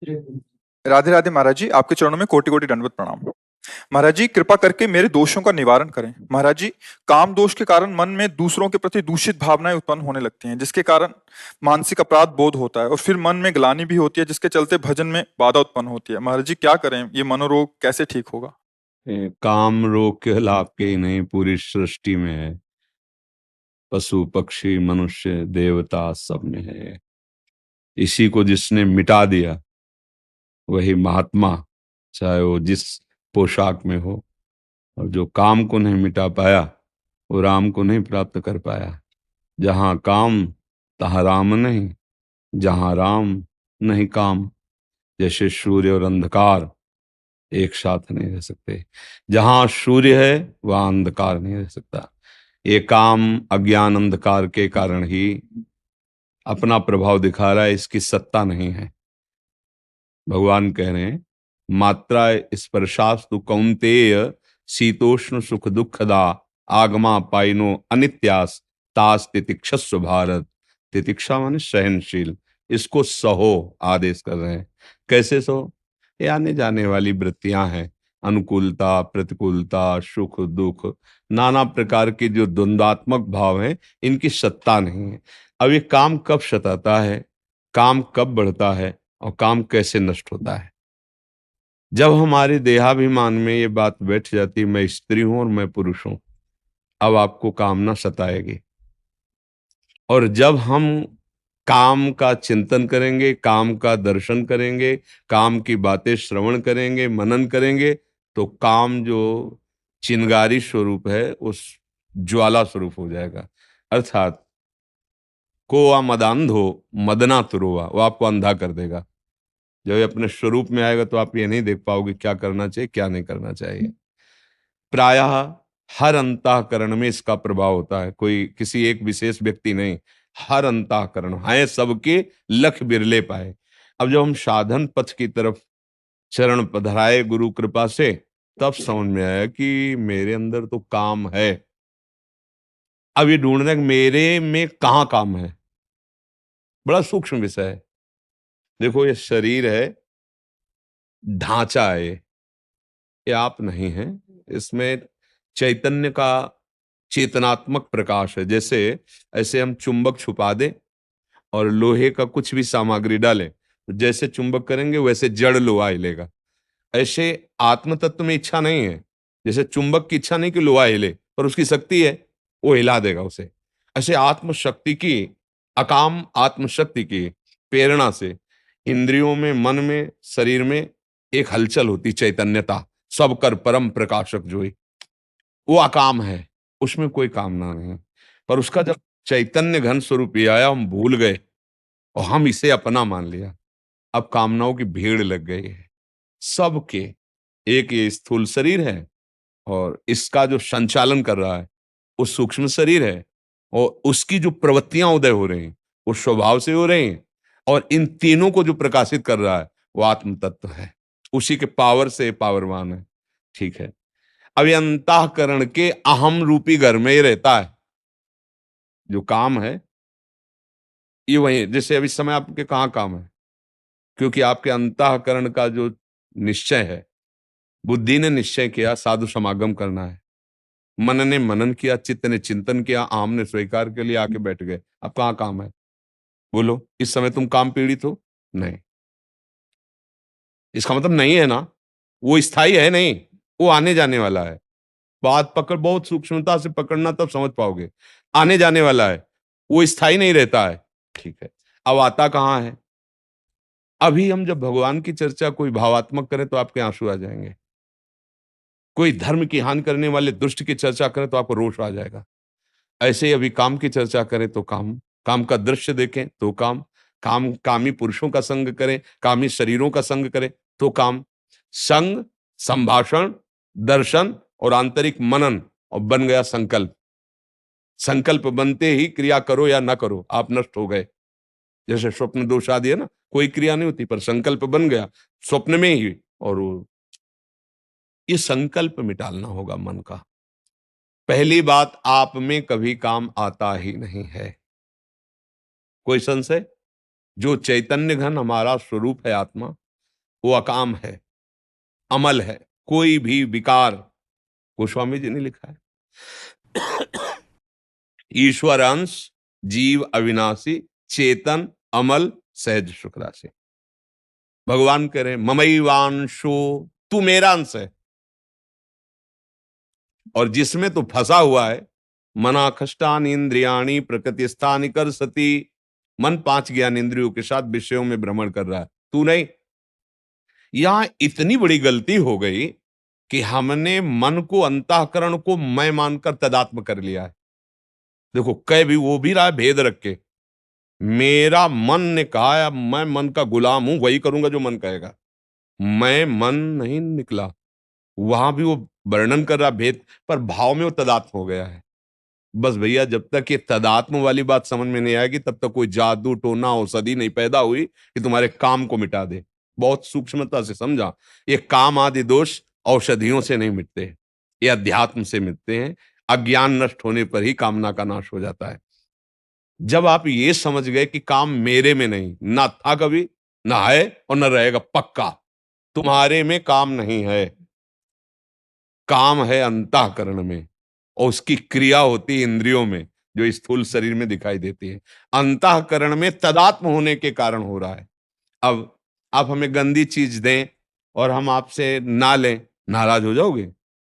राधे राधे महाराज जी, आपके चरणों में कोटि कोटि दंडवत प्रणाम। महाराज जी, कृपा करके मेरे दोषों का निवारण करें। महाराज जी, काम दोष के कारण मन में दूसरों के प्रति दूषित भावनाएं उत्पन्न होने लगती हैं, जिसके कारण मानसिक अपराध बोध होता है और फिर मन में ग्लानि भी होती है, जिसके चलते भजन में बाधा उत्पन्न होती है। महाराज जी, क्या करें? ये मनोरोग कैसे ठीक होगा? काम रोग केवल आपके ही नहीं, पूरी सृष्टि में है। पशु पक्षी मनुष्य देवता सब में है। इसी को जिसने मिटा दिया वही महात्मा, चाहे वो जिस पोशाक में हो। और जो काम को नहीं मिटा पाया वो राम को नहीं प्राप्त कर पाया। जहां काम तहां राम नहीं, जहां राम नहीं काम। जैसे सूर्य और अंधकार एक साथ नहीं रह सकते। जहां सूर्य है वहां अंधकार नहीं रह सकता। ये काम अज्ञान अंधकार के कारण ही अपना प्रभाव दिखा रहा है, इसकी सत्ता नहीं है। भगवान कह रहे हैं, मात्रा स्पर्शास्तु कौन्तेय शीतोष्ण सुख दुखदा आगमा पाइनो अनित्यास तास तितिक्षस्व भारत। तितिक्षा माने सहनशील, इसको सहो आदेश कर रहे हैं। कैसे सहो? ये आने जाने वाली वृत्तियां हैं, अनुकूलता प्रतिकूलता सुख दुख, नाना प्रकार के जो द्वंद्वात्मक भाव हैं, इनकी सत्ता नहीं है। अब ये काम कब सताता है, काम कब बढ़ता है और काम कैसे नष्ट होता है? जब हमारे देहाभिमान में ये बात बैठ जाती, मैं स्त्री हूं और मैं पुरुष हूं, अब आपको कामना सताएगी। और जब हम काम का चिंतन करेंगे, काम का दर्शन करेंगे, काम की बातें श्रवण करेंगे, मनन करेंगे, तो काम जो चिंगारी स्वरूप है उस ज्वाला स्वरूप हो जाएगा। अर्थात कोआ मदांधो मदना तुरोवा, वो आपको अंधा कर देगा। जब ये अपने स्वरूप में आएगा तो आप ये नहीं देख पाओगे क्या करना चाहिए क्या नहीं करना चाहिए। प्रायः हर अंतःकरण में इसका प्रभाव होता है, कोई किसी एक विशेष व्यक्ति नहीं, हर अंतःकरण है सबके, लख बिरले पाए। अब जब हम साधन पथ की तरफ चरण पधराए गुरु कृपा से, तब समझ में आया कि मेरे अंदर तो काम है। अब ये ढूंढना कि मेरे में कहाँ काम है, बड़ा सूक्ष्म विषय है। देखो, ये शरीर है, ढांचा है, ये आप नहीं है। इसमें चैतन्य का चेतनात्मक प्रकाश है। जैसे ऐसे हम चुंबक छुपा दें और लोहे का कुछ भी सामग्री डालें, तो जैसे चुंबक करेंगे वैसे जड़ लोहा हिलेगा। ऐसे आत्म तत्व में इच्छा नहीं है। जैसे चुंबक की इच्छा नहीं कि लोहा हिले, पर उसकी शक्ति है, वो हिला देगा उसे। ऐसे आत्मशक्ति की, अकाम आत्मशक्ति की प्रेरणा से इंद्रियों में, मन में, शरीर में एक हलचल होती, चैतन्यता। सब कर परम प्रकाशक जोई, वो अकाम है, उसमें कोई कामना नहीं। पर उसका जब चैतन्य घन स्वरूप ये आया, हम भूल गए और हम इसे अपना मान लिया। अब कामनाओं की भीड़ लग गई है सबके। एक ये स्थूल शरीर है और इसका जो संचालन कर रहा है वो सूक्ष्म शरीर है, और उसकी जो प्रवृत्तियां उदय हो रही हैं वो स्वभाव से हो रही हैं, और इन तीनों को जो प्रकाशित कर रहा है वो आत्म तत्व है। उसी के पावर से पावरवान है। ठीक है। अब ये अंतःकरण के अहम रूपी घर में ही रहता है जो काम है। ये वही, जैसे अभी समय आपके कहाँ काम है, क्योंकि आपके अंतःकरण का जो निश्चय है, बुद्धि ने निश्चय किया साधु समागम करना है, मन ने मनन किया, चित्त ने चिंतन किया, आम ने स्वीकार के लिए आके बैठ गए। अब कहाँ काम है? बोलो, इस समय तुम काम पीड़ित हो? नहीं। इसका मतलब नहीं है ना, वो स्थायी है नहीं, वो आने जाने वाला है। बात पकड़, बहुत सूक्ष्मता से पकड़ना, तब समझ पाओगे। आने जाने वाला है, वो स्थायी नहीं रहता है। ठीक है। अब आता कहाँ है? अभी हम जब भगवान की चर्चा कोई भावात्मक करें तो आपके आंसू आ जाएंगे। कोई धर्म की हानि करने वाले दुष्ट की चर्चा करें तो आपको रोष आ जाएगा। ऐसे ही अभी काम की चर्चा करें तो काम, काम का दृश्य देखें तो काम, काम कामी पुरुषों का संग करें, कामी शरीरों का संग करें तो काम। संग, संभाषण, दर्शन और आंतरिक मनन, और बन गया संकल्प। संकल्प बनते ही क्रिया करो या ना करो, आप नष्ट हो गए। जैसे स्वप्न दोष आदि है ना, कोई क्रिया नहीं होती पर संकल्प बन गया स्वप्न में ही। और ये संकल्प मिटालना होगा मन का। पहली बात, आप में कभी काम आता ही नहीं है। कोई संशय? जो चैतन्य घन हमारा स्वरूप है आत्मा, वो अकाम है, अमल है, कोई भी विकार। गोस्वामी जी ने लिखा है ईश्वर अंश, जीव अविनाशी, चेतन अमल, सहज सुख राशि। भगवान कह रहे ममैवांशो, तू मेरा अंश है, और जिसमें तू फंसा हुआ है, मना खष्टान इंद्रियाणी प्रकृति स्थान कर सती, मन 5 ज्ञान इंद्रियों के साथ विषयों में भ्रमण कर रहा है, तू नहीं। यहां इतनी बड़ी गलती हो गई कि हमने मन को, अंतःकरण को मैं मानकर तदात्म कर लिया है। देखो कह भी वो भी रहा है भेद रख के, मेरा मन ने कहा है, अब मैं मन का गुलाम हूं, वही करूंगा जो मन कहेगा। मैं मन नहीं निकला, वहां भी वो वर्णन कर रहा भेद, पर भाव में वो तदात्म हो गया है। बस भैया जब तक ये तदात्म वाली बात समझ में नहीं आएगी, तब तक कोई जादू टोना औषधि नहीं पैदा हुई कि तुम्हारे काम को मिटा दे। बहुत सूक्ष्मता से समझा, ये काम आदि दोष औषधियों से नहीं मिटते, ये अध्यात्म से मिटते हैं। अज्ञान नष्ट होने पर ही कामना का नाश हो जाता है। जब आप ये समझ गए कि काम मेरे में नहीं, ना था कभी, ना है और ना रहेगा, पक्का तुम्हारे में काम नहीं है, काम है अंतःकरण में, और उसकी क्रिया होती है इंद्रियों में, जो स्थूल शरीर में दिखाई देती है। अंतःकरण में तदात्म होने के कारण हो रहा है। अब आप हमें गंदी चीज दें और हम आपसे ना लें, नाराज हो जाओगे,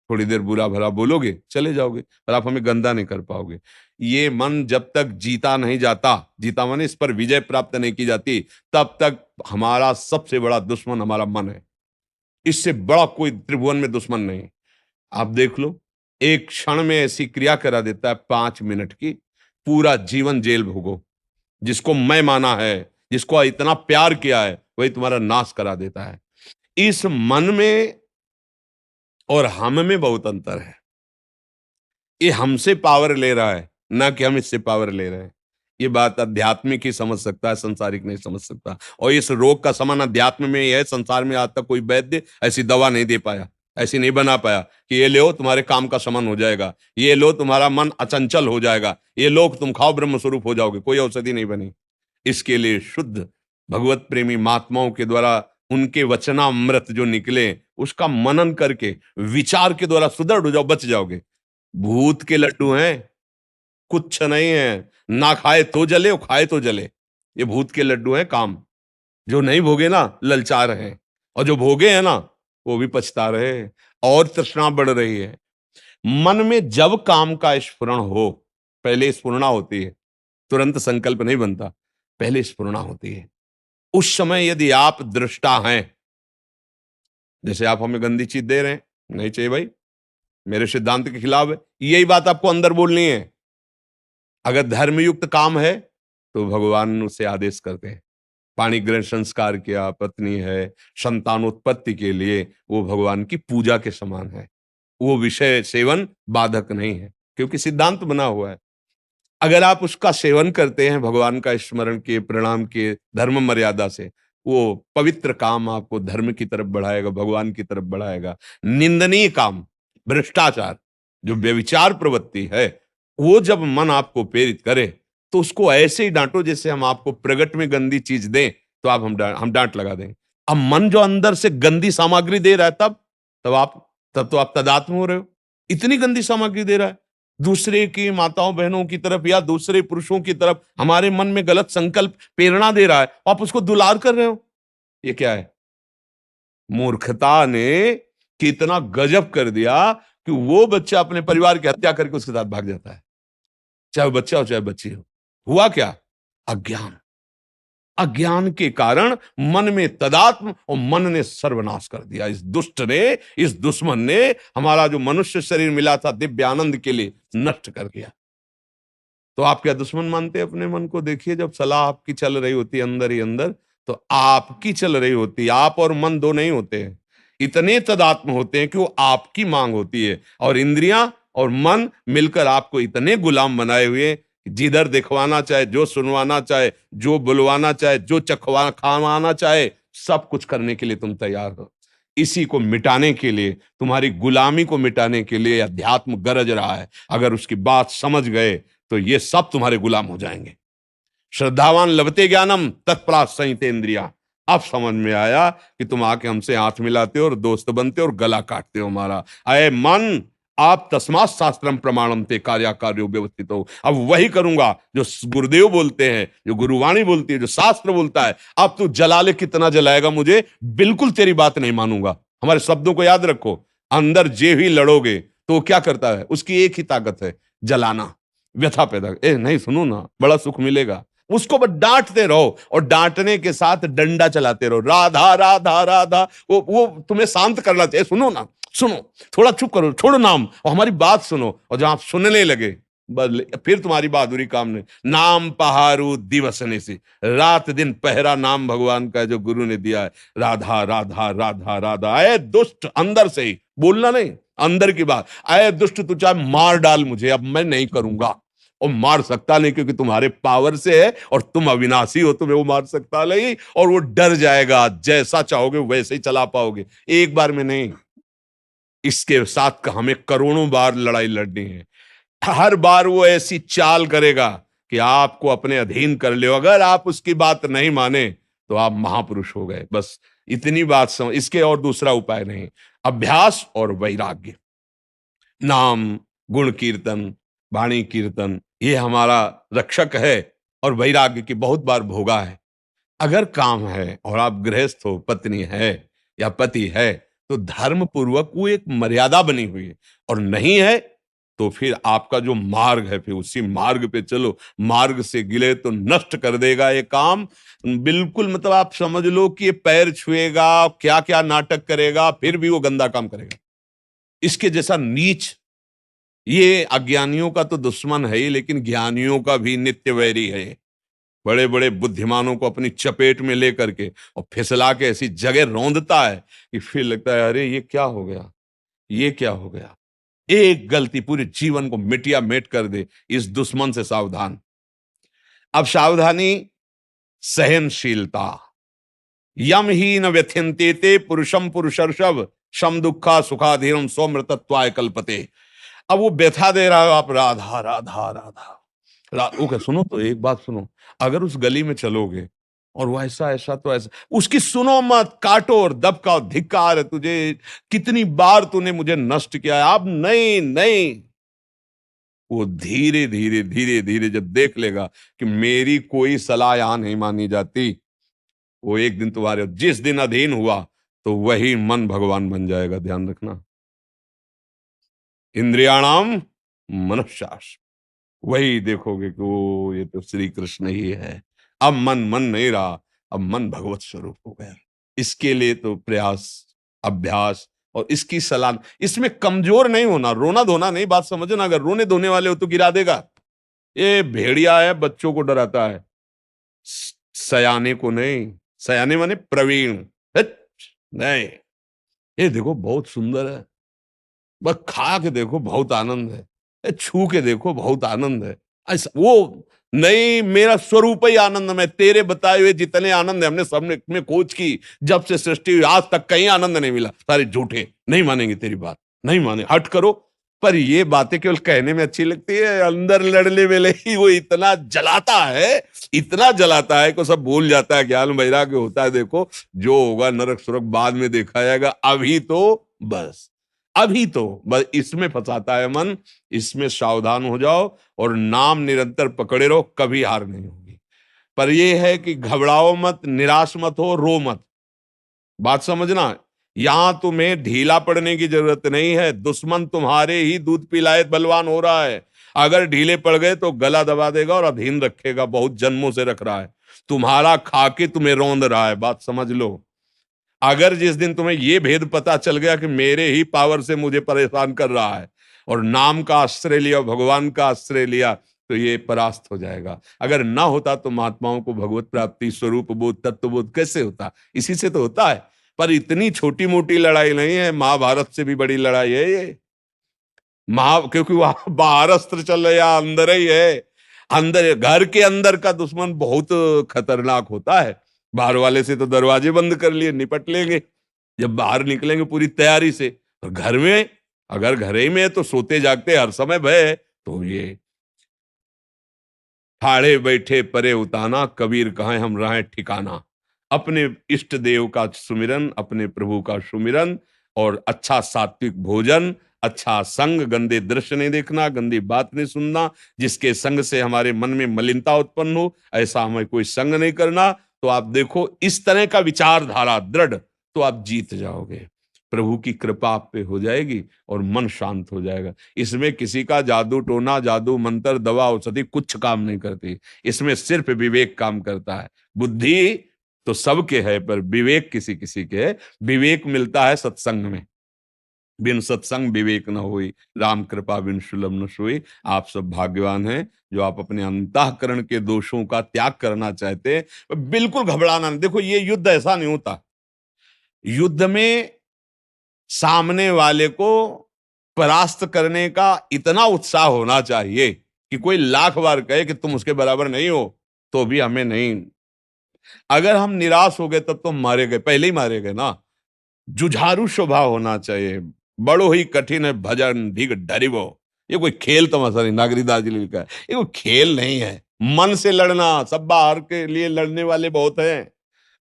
थोड़ी देर बुरा भला बोलोगे, चले जाओगे, पर आप हमें गंदा नहीं कर पाओगे। ये मन जब तक जीता नहीं जाता, जीता माने इस पर विजय प्राप्त नहीं की जाती, तब तक हमारा सबसे बड़ा दुश्मन हमारा मन है। इससे बड़ा कोई त्रिभुवन में दुश्मन नहीं। आप देख लो, एक क्षण में ऐसी क्रिया करा देता है 5 मिनट की, पूरा जीवन जेल भोगो। जिसको मैं माना है, जिसको इतना प्यार किया है, वही तुम्हारा नाश करा देता है। इस मन में और हम में बहुत अंतर है। ये हमसे पावर ले रहा है, ना कि हम इससे पावर ले रहे हैं। ये बात आध्यात्मिक ही समझ सकता है, संसारिक नहीं समझ सकता। और इस रोग का समान अध्यात्म में ही है। संसार में आज तक कोई वैद्य ऐसी दवा नहीं दे पाया, ऐसी नहीं बना पाया कि ये लो तुम्हारे काम का समान हो जाएगा, ये लो तुम्हारा मन अचंचल हो जाएगा, ये लो तुम खाओ ब्रह्म स्वरूप हो जाओगे। कोई औषधि नहीं बनी। इसके लिए शुद्ध भगवत प्रेमी महात्माओं के द्वारा उनके वचनामृत जो निकले, उसका मनन करके विचार के द्वारा सुदृढ़ हो जाओ, बच जाओगे। भूत के लड्डू हैं, कुछ नहीं है, ना खाए तो जले और खाए तो जले। ये भूत के लड्डू हैं काम। जो नहीं भोगे ना, ललचा रहे हैं, और जो भोगे हैं ना, वो भी पछता रहे हैं, और तृष्णा बढ़ रही है। मन में जब काम का स्फुरण हो, पहले स्फुरणा होती है, तुरंत संकल्प नहीं बनता, पहले स्फुरणा होती है। उस समय यदि आप दृष्टा हैं, जैसे आप हमें गंदी चीज दे रहे हैं, नहीं चाहिए भाई, मेरे सिद्धांत के खिलाफ है, यही बात आपको अंदर बोलनी है। अगर धर्मयुक्त काम है तो भगवान उसे आदेश करते हैं। पाणी ग्रहण संस्कार किया, पत्नी है, संतानोत्पत्ति के लिए वो भगवान की पूजा के समान है। वो विषय सेवन बाधक नहीं है, क्योंकि सिद्धांत बना हुआ है। अगर आप उसका सेवन करते हैं भगवान का स्मरण के, प्रणाम के, धर्म मर्यादा से, वो पवित्र काम आपको धर्म की तरफ बढ़ाएगा, भगवान की तरफ बढ़ाएगा। निंदनीय काम, भ्रष्टाचार, जो व्यभिचार प्रवृत्ति है, वो जब मन आपको प्रेरित करे तो उसको ऐसे ही डांटो जैसे हम आपको प्रगट में गंदी चीज दें तो आप हम डांट लगा दें। अब मन जो अंदर से गंदी सामग्री दे रहा है, तब तो आप तदात्म हो रहे हो। इतनी गंदी सामग्री दे रहा है, दूसरे की माताओं बहनों की तरफ या दूसरे पुरुषों की तरफ हमारे मन में गलत संकल्प प्रेरणा दे रहा है, आप उसको दुलार कर रहे हो। ये क्या है? मूर्खता ने कितना गजब कर दिया कि वो बच्चा अपने परिवार की हत्या करके उसके साथ भाग जाता है, चाहे वो बच्चा हो चाहे बच्ची हो। हुआ क्या? अज्ञान। अज्ञान के कारण मन में तदात्म, और मन ने सर्वनाश कर दिया। इस दुष्ट ने, इस दुश्मन ने हमारा जो मनुष्य शरीर मिला था दिव्य आनंद के लिए, नष्ट कर दिया। तो आप क्या दुश्मन मानते हैं अपने मन को? देखिए, जब सलाह आपकी चल रही होती है अंदर ही अंदर, तो आपकी चल रही होती है। आप और मन दो नहीं होते हैं, इतने तदात्म होते हैं कि वो आपकी मांग होती है, और इंद्रियां और मन मिलकर आपको इतने गुलाम बनाए हुए हैं, जिधर दिखवाना चाहे, जो सुनवाना चाहे, जो बुलवाना चाहे, जो चखवा खावाना चाहे, सब कुछ करने के लिए तुम तैयार हो। इसी को मिटाने के लिए, तुम्हारी गुलामी को मिटाने के लिए अध्यात्म गरज रहा है। अगर उसकी बात समझ गए तो ये सब तुम्हारे गुलाम हो जाएंगे। श्रद्धावान लभते ज्ञानम तत्परात संयते इंद्रिया। अब समझ में आया कि तुम आके हमसे हाथ मिलाते हो और दोस्त बनते हो और गला काटते हो हमारा। अय मन, आप तस्मात् शास्त्रम प्रमाणम ते कार्याकार्यो व्यवस्थित हो। अब वही करूंगा जो गुरुदेव बोलते हैं, जो गुरुवाणी बोलती है, जो शास्त्र बोलता है। अब तू जला ले, कितना जलाएगा मुझे, बिल्कुल तेरी बात नहीं मानूंगा। हमारे शब्दों को याद रखो। अंदर जे ही लड़ोगे तो वो क्या करता है, उसकी एक ही ताकत है, जलाना, व्यथा पैदा। ए नहीं, सुनो ना, बड़ा सुख मिलेगा। उसको बस डांटते रहो और डांटने के साथ डंडा चलाते रहो, राधा राधा राधा। वो तुम्हें शांत करना चाहिए। सुनो ना, सुनो, थोड़ा चुप करो, छोड़ो नाम और हमारी बात सुनो। और जब आप सुनने लगे, बस फिर तुम्हारी बहादुरी काम नहीं। नाम पहारू दिवसने से, रात दिन पहरा नाम भगवान का है जो गुरु ने दिया है। राधा राधा राधा राधा। अय दुष्ट, अंदर से ही बोलना नहीं, अंदर की बात। अय दुष्ट, तू चाहे मार डाल मुझे, अब मैं नहीं करूंगा। और मार सकता नहीं, क्योंकि तुम्हारे पावर से है और तुम अविनाशी हो, तुम्हें वो मार सकता नहीं। और वो डर जाएगा, जैसा चाहोगे वैसे ही चला पाओगे, एक बार में नहीं। इसके साथ हमें करोड़ों बार लड़ाई लड़नी है। हर बार वो ऐसी चाल करेगा कि आपको अपने अधीन कर ले। अगर आप उसकी बात नहीं माने तो आप महापुरुष हो गए। बस इतनी बात समझ, इसके और दूसरा उपाय नहीं। अभ्यास और वैराग्य, नाम, गुण कीर्तन, वाणी कीर्तन, ये हमारा रक्षक है। और वैराग्य की बहुत बार भोगा है। अगर काम है और आप गृहस्थ हो, पत्नी है या पति है, तो धर्म पूर्वक वो एक मर्यादा बनी हुई है। और नहीं है तो फिर आपका जो मार्ग है, फिर उसी मार्ग पे चलो। मार्ग से गिले तो नष्ट कर देगा ये काम। बिल्कुल, मतलब आप समझ लो कि ये पैर छुएगा, क्या क्या नाटक करेगा, फिर भी वो गंदा काम करेगा। इसके जैसा नीच, ये अज्ञानियों का तो दुश्मन है ही, लेकिन ज्ञानियों का भी नित्य वैरी है। बड़े बड़े बुद्धिमानों को अपनी चपेट में लेकर के और फिसला के ऐसी जगह रौंदता है कि फिर लगता है अरे ये क्या हो गया, ये क्या हो गया। एक गलती पूरे जीवन को मिटिया मेट कर दे। इस दुश्मन से सावधान। अब सावधानी, सहनशीलता। यम ही न व्यथ्यन्ते ते पुरुषम पुरुषर्षभ, शम दुखा सुखाधीरम स्वमृतत्वाय कल्पते। अब वो व्यथा दे रहा है, आप राधा राधा राधा ओके, सुनो तो एक बात सुनो। अगर उस गली में चलोगे और वो ऐसा ऐसा तो ऐसा, उसकी सुनो मत, काटो और दबकाओ, धिक्कार है तुझे, कितनी बार तूने मुझे नष्ट किया है। अब नहीं नहीं। वो धीरे धीरे धीरे धीरे जब देख लेगा कि मेरी कोई सलाह यहां नहीं मानी जाती, वो एक दिन तुम्हारे, जिस दिन अधीन हुआ तो वही मन भगवान बन जाएगा। ध्यान रखना। इंद्रियाणाम मनश्शास, वही देखोगे कि वो ये तो श्री कृष्ण ही है। अब मन मन नहीं रहा, अब मन भगवत स्वरूप हो गया। इसके लिए तो प्रयास, अभ्यास और इसकी सलाह। इसमें कमजोर नहीं होना, रोना धोना नहीं, बात समझना। अगर रोने धोने वाले हो तो गिरा देगा। ये भेड़िया है, बच्चों को डराता है, सयाने को नहीं। सयाने माने प्रवीण। हट, नहीं। ये देखो बहुत सुंदर है, बस खा के देखो बहुत आनंद है, छू के देखो बहुत आनंद है। ऐसा वो नहीं, मेरा स्वरूप ही आनंद में। तेरे बताए हुए जितने आनंद है, हमने सबने में खोज की, जब से सृष्टि हुई आज तक कहीं आनंद नहीं मिला। सारे झूठे, नहीं मानेंगे तेरी बात, नहीं माने, हट करो। पर ये बातें केवल कहने में अच्छी लगती है, अंदर लड़ने वेले ही वो इतना जलाता है, इतना जलाता है कि सब भूल जाता है। ज्ञान वैराग्य होता है, देखो जो होगा नरक सुरक बाद में देखा जाएगा, अभी तो बस, अभी तो बस इसमें फंसाता है मन। इसमें सावधान हो जाओ और नाम निरंतर पकड़े रहो, कभी हार नहीं होगी। पर यह है कि घबराओ मत, निराश मत हो, रो मत। बात समझना, यहां तुम्हें ढीला पड़ने की जरूरत नहीं है। दुश्मन तुम्हारे ही दूध पिलाए बलवान हो रहा है। अगर ढीले पड़ गए तो गला दबा देगा और अधीन रखेगा, बहुत जन्मों से रख रहा है। तुम्हारा खा के तुम्हें रौंद रहा है, बात समझ लो। अगर जिस दिन तुम्हें यह भेद पता चल गया कि मेरे ही पावर से मुझे परेशान कर रहा है, और नाम का आश्रय लिया, भगवान का आश्रय लिया, तो ये परास्त हो जाएगा। अगर ना होता तो महात्माओं को भगवत प्राप्ति, स्वरूप बोध, तत्व बोध कैसे होता? इसी से तो होता है। पर इतनी छोटी मोटी लड़ाई नहीं है, महाभारत से भी बड़ी लड़ाई है ये। क्योंकि वहां बाहर अस्त्र चल रहा, अंदर ही है। अंदर, घर के अंदर का दुश्मन बहुत खतरनाक होता है। बाहर वाले से तो दरवाजे बंद कर लिए, निपट लेंगे। जब बाहर निकलेंगे पूरी तैयारी से। और घर में, अगर घर ही में है तो सोते जागते हर समय भय है। तो ये ठाड़े बैठे परे उताना, कबीर कहाँ हम रहे ठिकाना। अपने इष्ट देव का सुमिरन, अपने प्रभु का सुमिरन, और अच्छा सात्विक भोजन, अच्छा संग, गंदे दृश्य नहीं देखना, गंदी बात नहीं सुनना, जिसके संग से हमारे मन में मलिनता उत्पन्न हो ऐसा हमें कोई संग नहीं करना। तो आप देखो इस तरह का विचारधारा दृढ़, तो आप जीत जाओगे, प्रभु की कृपा आप पे हो जाएगी और मन शांत हो जाएगा। इसमें किसी का जादू टोना, जादू मंत्र, दवा औषधि कुछ काम नहीं करती, इसमें सिर्फ विवेक काम करता है। बुद्धि तो सबके है पर विवेक किसी किसी के है। विवेक मिलता है सत्संग में, बिन सत्संग विवेक न होई, राम कृपा बिन सुलभ न सोई। आप सब भाग्यवान हैं जो आप अपने अंतःकरण के दोषों का त्याग करना चाहते हैं। बिल्कुल घबराना नहीं। देखो ये युद्ध ऐसा नहीं होता, युद्ध में सामने वाले को परास्त करने का इतना उत्साह होना चाहिए कि कोई लाख बार कहे कि तुम उसके बराबर नहीं हो तो भी हमें नहीं। अगर हम निराश हो गए तब तो मारे गए, पहले ही मारे गए ना। जुझारू स्वभाव होना चाहिए। बड़ो ही कठिन है भजन धिक डरिवो। ये कोई खेल तमाशा नहीं, नागरीदास जी ने लिखा है, ये कोई खेल नहीं है। मन से लड़ना, सब बाहर के लिए लड़ने वाले बहुत हैं,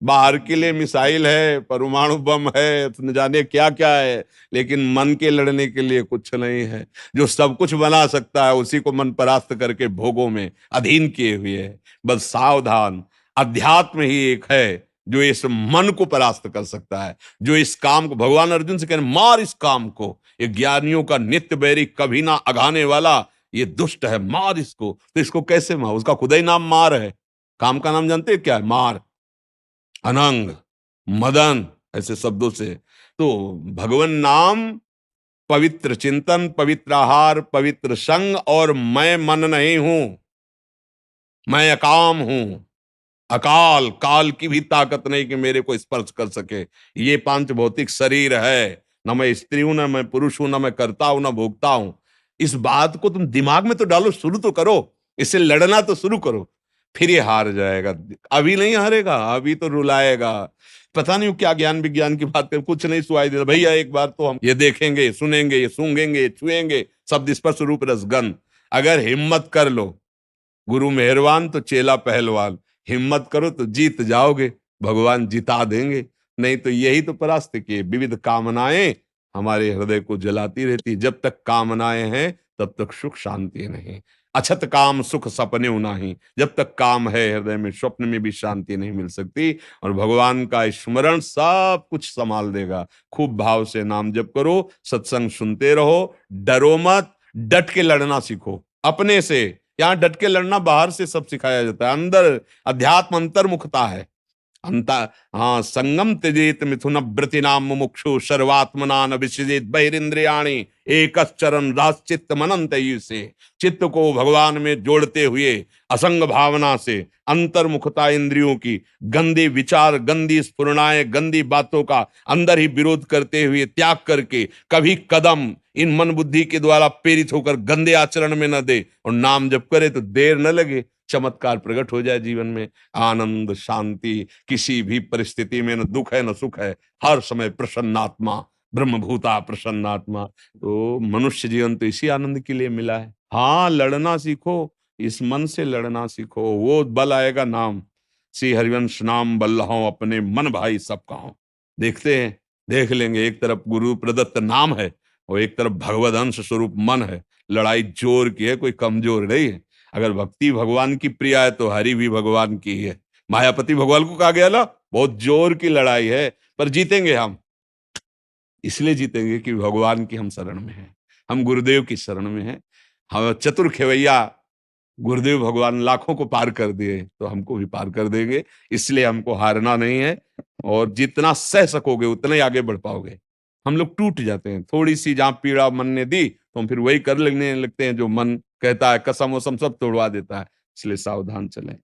बाहर के लिए मिसाइल है, परमाणु बम है, तो न जाने क्या क्या है, लेकिन मन के लड़ने के लिए कुछ नहीं है। जो सब कुछ बना सकता है उसी को मन परास्त करके भोगों में अधीन किए हुए है। बस सावधान, अध्यात्म ही एक है जो इस मन को परास्त कर सकता है, जो इस काम को, भगवान अर्जुन से कह रहे मार इस काम को, ये ज्ञानियों का नित्य बैरी, कभी ना अघाने वाला, ये दुष्ट है, मार इसको। तो इसको कैसे मार? उसका खुदा ही नाम मार है। काम का नाम जानते हैं क्या है? मार, अनंग, मदन, ऐसे शब्दों से। तो भगवान नाम, पवित्र चिंतन, पवित्र आहार, पवित्र संग, और मैं मन नहीं हूं, मैं अकाम हूं। अकाल, काल की भी ताकत नहीं कि मेरे को स्पर्श कर सके। ये पांच भौतिक शरीर है, न मैं स्त्री हूं, न मैं पुरुष हूं, न मैं करता हूं, न भोगता हूं। इस बात को तुम दिमाग में तो डालो, शुरू तो करो, इससे लड़ना तो शुरू करो, फिर ये हार जाएगा। अभी नहीं हारेगा, अभी तो रुलाएगा। पता नहीं क्या ज्ञान विज्ञान की बात कर, कुछ नहीं सुनाई देता भैया। एक बार तो हम ये देखेंगे, सुनेंगे, ये सूंघेंगे, छुएंगे, शब्द स्पर्श रूप रसगंध। अगर हिम्मत कर लो, गुरु मेहरबान तो चेला पहलवान, हिम्मत करो तो जीत जाओगे, भगवान जिता देंगे। नहीं तो यही तो परास्त किए, विविध कामनाएं हमारे हृदय को जलाती रहती। जब तक कामनाएं हैं तब तक सुख शांति नहीं। अछत काम सुख सपने नहीं, जब तक काम है हृदय में स्वप्न में भी शांति नहीं मिल सकती। और भगवान का स्मरण सब कुछ संभाल देगा। खूब भाव से नाम जप करो, सत्संग सुनते रहो, डरो मत, डट के लड़ना सीखो अपने से। यहाँ डट के लड़ना बाहर से सब सिखाया जाता है, अंदर अध्यात्म अंतर्मुखता है। अंता हाँ, संगम त्यजेत मिथुन व्रतिनाम मुमुक्षु सर्वात्मना न विसृजेत बहिरिंद्रियाणि एकश्चरन् राश्चित्त मनंत से। चित्त को भगवान में जोड़ते हुए असंग भावना से, अंतर्मुखता इंद्रियों की, गंदे विचार, गंदी स्फुरणाएं, गंदी बातों का अंदर ही विरोध करते हुए त्याग करके कभी कदम इन मन बुद्धि के द्वारा प्रेरित होकर गंदे आचरण में न दे, और नाम जप करे तो देर न लगे, चमत्कार प्रकट हो जाए जीवन में। आनंद, शांति, किसी भी परिस्थिति में न दुख है न सुख है, हर समय प्रसन्नात्मा, ब्रह्मभूता प्रसन्नात्मा। तो मनुष्य जीवन तो इसी आनंद के लिए मिला है। हाँ, लड़ना सीखो, इस मन से लड़ना सीखो, वो बल आएगा नाम। श्री हरिवंश नाम बल्लहों अपने मन भाई सब कहो। देखते हैं, देख लेंगे, एक तरफ गुरु प्रदत्त नाम है और एक तरफ भगवद अंश स्वरूप मन है। लड़ाई जोर की है, कोई कमजोर नहीं है। अगर भक्ति भगवान की प्रिय है तो हरि भी भगवान की है। मायापति भगवान को कहा गया ना, बहुत जोर की लड़ाई है, पर जीतेंगे हम। इसलिए जीतेंगे कि भगवान की हम शरण में हैं, हम गुरुदेव की शरण में हैं। हम चतुर खेवैया गुरुदेव भगवान लाखों को पार कर दिए तो हमको भी पार कर देंगे। इसलिए हमको हारना नहीं है, और जितना सह सकोगे उतना ही आगे बढ़ पाओगे। हम लोग टूट जाते हैं, थोड़ी सी जहां पीड़ा मन ने दी तो हम फिर वही कर लेने लगते हैं जो मन कहता है, कसम वसम सब तोड़वा देता है। इसलिए सावधान चलें।